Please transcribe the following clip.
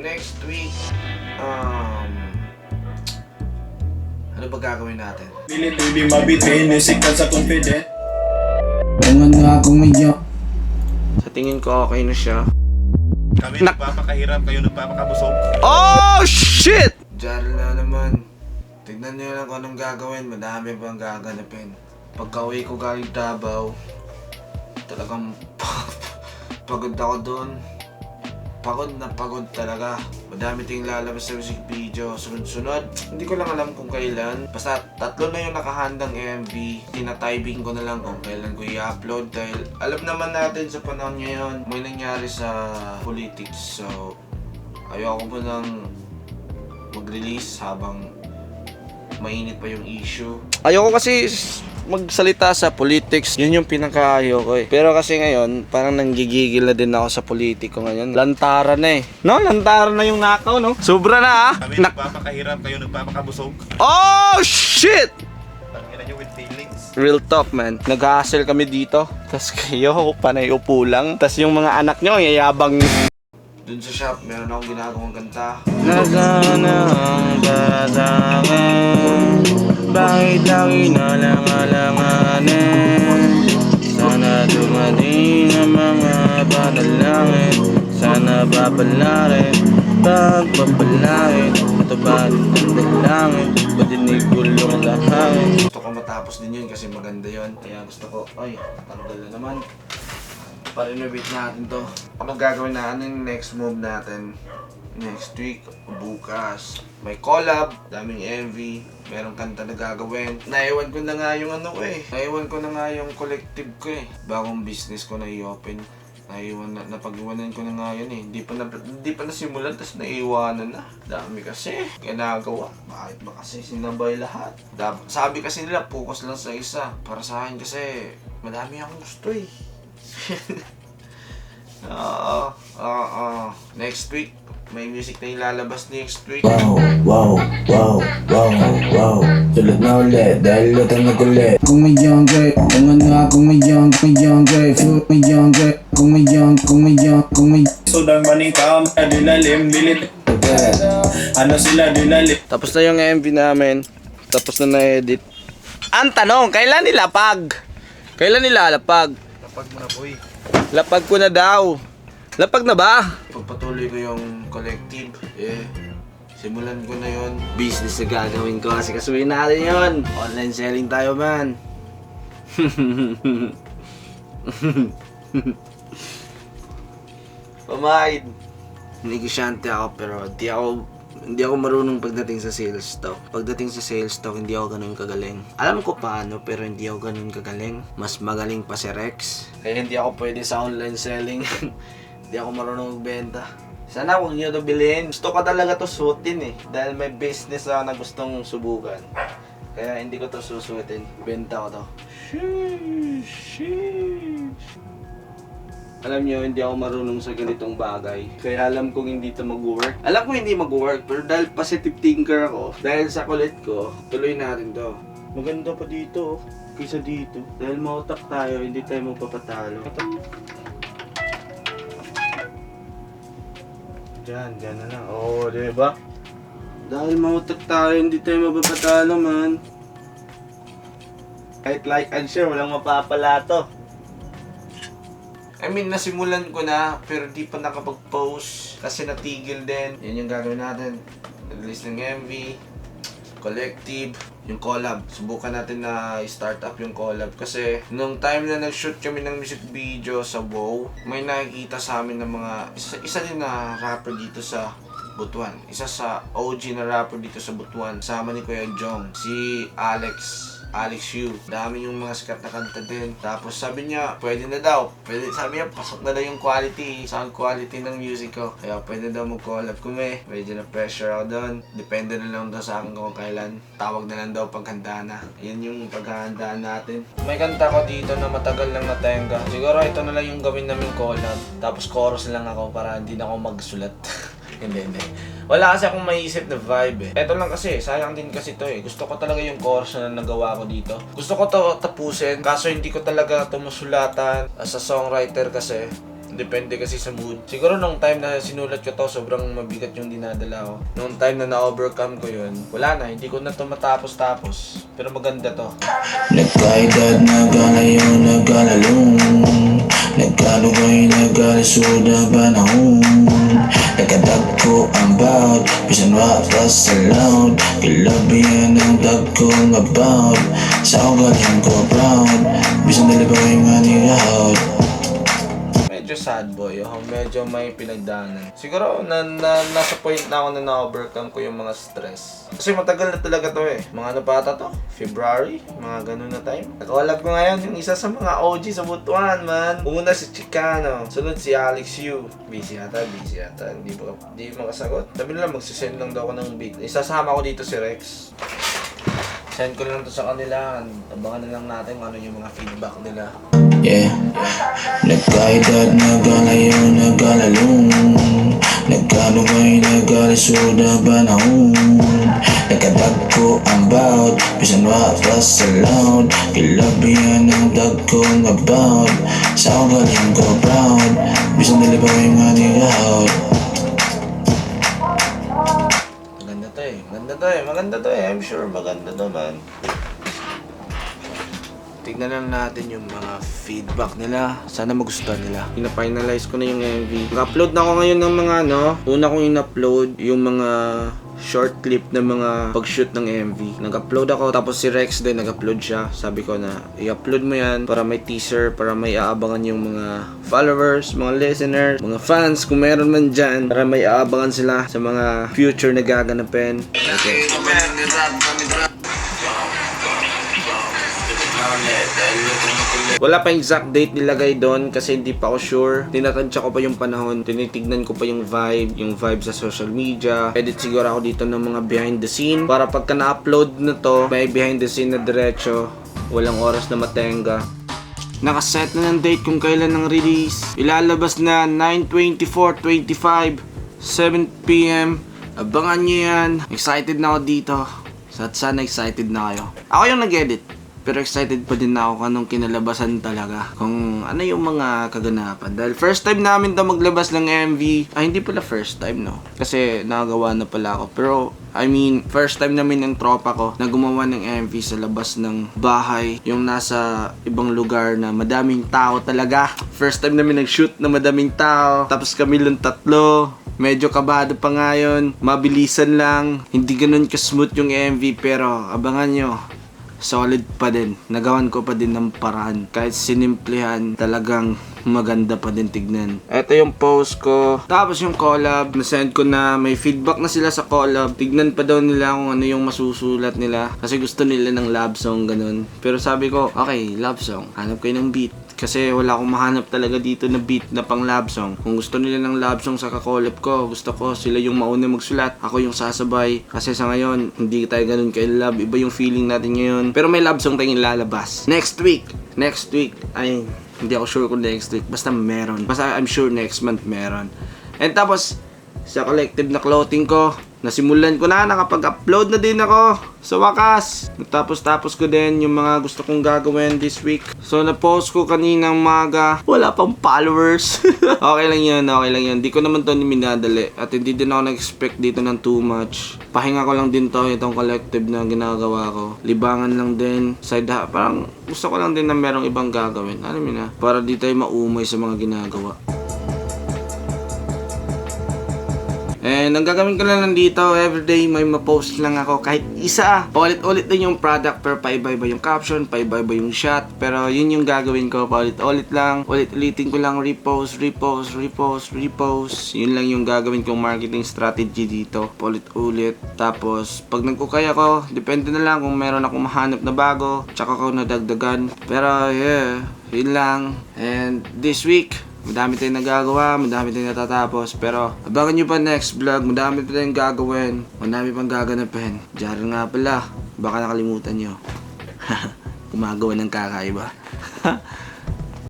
next week, ano ba gagawin natin? Pilit hindi mabitin, sikat sa confident. Kung nga kung medyo Sa tingin ko okay na siya. Kami nagpapakahirap, kayo nagpapakabusog. Oh shit! Diyan na naman. Tignan niyo lang kung anong gagawin. Madami pang gaganapin. Pagka-uwi ko galing Davao, talagang pagod ako doon. Pagod na pagod talaga. Madami ting lalabas sa music video, sunod-sunod. Hindi ko lang alam kung kailan. Basta 3 na yung nakahandang MV. Tinatybing ko na lang kung kailan ko i-upload. Dahil alam naman natin sa panahon ngayon, may nangyari sa politics. So, ayoko po nang mag-release habang mainit pa yung issue. Ayoko kasi magsalita sa politics, yun yung pinaka-ayaw ko eh. Pero kasi ngayon, parang nanggigigil na din ako sa politiko ngayon. Lantaran na eh. No? Lantaran na yung nakaw, no? Sobra na ah. Kami nagpapakahirap, kayo nagpapakabusog. Oh, shit! Tangina nyo with feelings. Real talk, man. Nag-hustle kami dito. Tapos kayo, panay upo lang. Tapos yung mga anak nyo, yayabang. Dun sa shop, meron akong ginagawang kanta. Nasana ang batangan, bakit lagi nalangalanganin? Sana dumating ang mga panalangin, sana babalarin, pagpapalarin, matubarin ang dalangin, madinig gulong lahangin. Gusto ko matapos din yun kasi maganda yun. Kaya gusto ko, ay, tanggal na naman. Pa-renovate natin to. Anong gagawin natin? Next move natin next week, bukas. May collab, daming MV, merong kanta na gagawin. Naiwan ko na nga yung ano ko eh. Naiwan ko na nga yung collective ko eh. Bagong business ko na i-open. Napag-iwanan ko na nga yun eh. Hindi pa nasimulan, tapos naiwanan na. Dami kasi ginagawa. Bakit ba kasi sinabay lahat? Sabi kasi nila, focus lang sa isa. Para sa akin kasi, madami akong gusto eh. Next week, may music na ilalabas next week. wow Sulat na ulit dahil lutang na kulit. Kung may younger, kung nga kung may younger food may younger, kung may Sudang manikam, dilalim, bilit. Ano sila dilalim? Tapos na yung MV namin. Tapos na na-edit. Ang tanong, kailan nilapag? Kailan nilalapag? Kapag mo na boy. Lapag ko na daw. Lapag na ba? Pagpatuloy ko yung collective, simulan ko na yon. Business na gagawin ko kasi kasuhin natin yon. Online selling tayo, man. Pamahid. Negosyante ako pero hindi ako marunong pagdating sa sales talk. Pagdating sa sales talk, hindi ako ganun kagaling. Alam ko paano, pero hindi ako ganun kagaling. Mas magaling pa si Rex. Kaya hindi ako pwede sa online selling. Hindi ako marunong magbenta. Sana huwag niyo ito bilhin. Gusto ko talaga to suotin eh. Dahil may business ako na gustong subukan. Kaya hindi ko to susuotin. Benta ko to. Alam niyo, hindi ako marunong sa ganitong bagay. Kaya alam kong hindi ito mag-work. Alam ko hindi mag-work, pero dahil positive thinker ako, dahil sa kulit ko, tuloy natin to. Maganda pa dito, kaysa dito. Dahil mautak tayo, hindi tayo magpapatalo. Diyan na lang. Oo, diba? Dahil mautak tayo, hindi tayo magpapatalo, man. Kahit like and share, walang mapapala to. I mean, nasimulan ko na, pero di pa nakapag-post kasi natigil din. Yan yung gagawin natin. Nag-release ng MV, collective, yung collab. Subukan natin na i-start up yung collab kasi nung time na nag-shoot kami ng music video sa WoW, may nakikita sa amin ng mga, isa din na rapper dito sa Butuan. Isa sa OG na rapper dito sa Butuan. Sama ni Kuya Jong, si Alex Yu. Dami yung mga sikat na kanta din. Tapos sabi niya, pwede na daw. Sabi niya, pasok na daw yung quality, sound quality ng music ko. Kaya pwede daw mag-collab kami. Medyo na pressure ako doon. Depende na lang daw sa akin kung kailan. Tawag na lang daw paghanda na. Yan yung paghahandaan natin. May kanta ko dito na matagal lang natenga. Siguro ito na lang yung gawin namin collab. Tapos chorus lang ako para hindi na ako magsulat. Hindi. Wala kasi akong maiisip na vibe eh. Eto lang kasi, sayang din kasi to eh. Gusto ko talaga yung chorus na nagawa ko dito. Gusto ko to tapusin, kaso hindi ko talaga tumusulatan. As a songwriter kasi, Depende kasi sa mood. Siguro nung time na sinulat ko to, sobrang mabigat yung dinadala ko. Nung time na na-overcome ko yun, wala na, hindi ko na to matapos-tapos. Pero maganda to. Nagkaedad, nagalayo, nagalalong Nagkalugay, nagalasod na panahon Nagkadagko ang bawat bisan wapas sa loud Kilabihan ang dagkong about Sa ugaling ko proud Bisan nalibay maniraut Medyo sad boy, medyo may pinagdaanan. Siguro nasa point na ako na na-overcome ko yung mga stress. Kasi matagal na talaga to eh. Mga ano pa ata to? February? Mga ganun na time. Nakakalap ko ngayon yung isa sa mga OG sa Butuan, man. Una si Chicano, sunod si Alex Yu. Busy yata. Hindi makasagot. Sabi nila magsisend lang daw ako ng beat. Isasama ko dito si Rex. Send ko lang to sa kanila. Abangan na lang natin kung ano yung mga feedback nila. Yeah, nagkaedad, nagalayo, nagalalong Nagkalugay, nagalasod na panahon Nagkadagko ang bawat bisan wapas sa loud Kilabihan ang dagkong about Sa ugaling ko proud Bisan nalibay maniraut Maganda to eh. I'm sure maganda to, man. Tignan lang natin yung mga feedback nila. Sana magustuhan nila. Pina-finalize ko na yung MV. Nag-upload na ako ngayon ng mga una kong in-upload yung mga short clip ng mga pag-shoot ng MV. Nag-upload ako, tapos si Rex din nag-upload siya. Sabi ko na i-upload mo yan para may teaser, para may aabangan yung mga followers, mga listeners, mga fans kung meron man dyan, para may aabangan sila sa mga future na gaganapin. Okay. Wala pa exact date nilagay doon kasi hindi pa ako sure. Tinatansya ko pa yung panahon, tinitignan ko pa yung vibe sa social media. Edit siguro ako dito ng mga behind the scene para pagka na-upload na to, may behind the scene na diretso. Walang oras na matenga. Nakaset na ng date kung kailan ng release. Ilalabas na 9/24/25, 7 PM. Abangan nyo yan. Excited na ako dito. Sana excited na kayo. Ako yung nag-edit. Pero excited pa din ako kung anong kinalabasan talaga. Kung ano yung mga kaganapan. Dahil first time namin to maglabas ng MV. Hindi pala first time, no? Kasi nakagawa na pala ako. Pero, first time namin ng tropa ko na gumawa ng MV sa labas ng bahay. Yung nasa ibang lugar na madaming tao talaga. First time namin nag-shoot na madaming tao. Tapos kami lang tatlo. Medyo kabado pa ngayon. Mabilisan lang. Hindi ganun ka-smooth yung MV. Pero, abangan nyo. Solid pa din. Nagawan ko pa din ng paraan. Kahit sinimplihan, talagang maganda pa din tignan. Ito yung post ko. Tapos yung collab, nasend ko na. May feedback na sila sa collab. Tignan pa daw nila kung ano yung masusulat nila. Kasi gusto nila ng love song, ganun. Pero sabi ko, okay, love song. Hanap kayo ng beat. Kasi wala akong mahanap talaga dito na beat na pang love song. Kung gusto nila ng love song sa kakolab ko, gusto ko sila yung mauna magsulat, ako yung sasabay. Kasi sa ngayon, hindi tayo ganun kay-love. Iba yung feeling natin ngayon. Pero may love song tayong ilalabas. Next week, ay, hindi ako sure kung next week. Basta meron. Basta I'm sure next month meron. And tapos, sa collective na clothing ko, nasimulan ko na, nakapag-upload na din ako. Sa wakas, natapos ko din yung mga gusto kong gagawin this week. So, na-post ko kaninang maga. Wala pang followers. Okay lang yun. Di ko naman to minadali. At hindi din ako nag-expect dito ng too much. Pahinga ko lang din to, itong collective na ginagawa ko. Libangan lang din. Parang gusto ko lang din na merong ibang gagawin. Alam mo na, para di tayo maumay sa mga ginagawa. And ang gagawin ko lang dito, everyday may ma-post lang ako kahit isa. Paulit-ulit din yung product pero paiba-iba yung caption, paiba-iba yung shot. Pero yun yung gagawin ko, paulit-ulit lang. Ulit-ulitin ko lang repost. Yun lang yung gagawin kong marketing strategy dito. Paulit-ulit. Tapos pag nag-ukay ako, depende na lang kung meron akong mahanap na bago. Tsaka ko nadagdagan. Pero yeah, yun lang. And this week, madami tayong nagagawa, madami tayong natatapos. Pero abangan nyo pa next vlog, madami pa tayong gagawin, madami pang gaganapin. Diyan nga pala, baka nakalimutan nyo. Gumagawa ng kakaiba.